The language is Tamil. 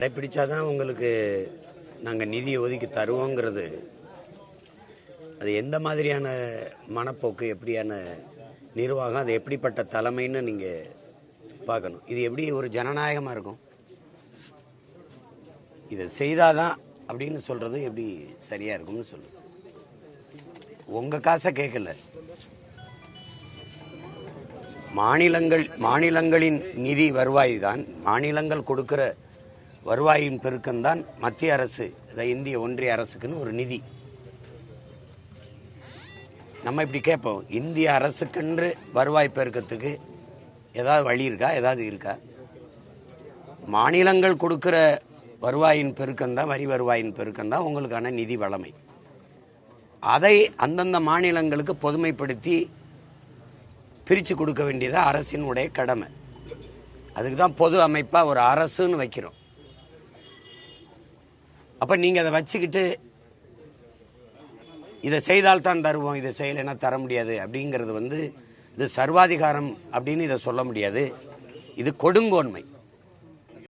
கடைப்பிடிச்சாதான் உங்களுக்கு நாங்கள் நிதியை ஒதுக்கி தருவோங்கிறது அது எந்த மாதிரியான மனப்போக்கு, எப்படியான நிர்வாகம், அது எப்படிப்பட்ட தலைமைன்னு நீங்கள் பார்க்கணும். இது எப்படி ஒரு ஜனநாயகமாக இருக்கும்? இதை செய்தாதான் அப்படின்னு சொல்கிறது எப்படி சரியாக இருக்கும்னு சொல்லுது. உங்கள் காசை கேட்கல, மாநிலங்களின் நிதி வருவாய் தான், மாநிலங்கள் கொடுக்கிற வருவாயின் பெருக்கம்தான் மத்திய அரசு, இந்திய ஒன்றிய அரசுக்குன்னு ஒரு நிதி. நம்ம இப்படி கேட்போம், இந்திய அரசுக்கென்று வருவாய் பெருக்கத்துக்கு ஏதாவது வழி இருக்கா? ஏதாவது இருக்கா? மாநிலங்கள் கொடுக்கிற வருவாயின் பெருக்கம்தான், வரி வருவாயின் பெருக்கம்தான் உங்களுக்கான நிதி வளமை. அதை அந்தந்த மாநிலங்களுக்கு பொதுமைப்படுத்தி பிரித்து கொடுக்க வேண்டியது அரசினுடைய கடமை. அதுக்கு தான் பொது அமைப்பாக ஒரு அரசுன்னு வைக்கிறோம். அப்போ நீங்கள் அதை வச்சுக்கிட்டு இதை செய்தால்தான் தருவோம், இதை செய்யலைன்னா தர முடியாது அப்படிங்கிறது இது சர்வாதிகாரம் அப்படின்னு இதை சொல்ல முடியாது. இது கொடுங்கோன்மை.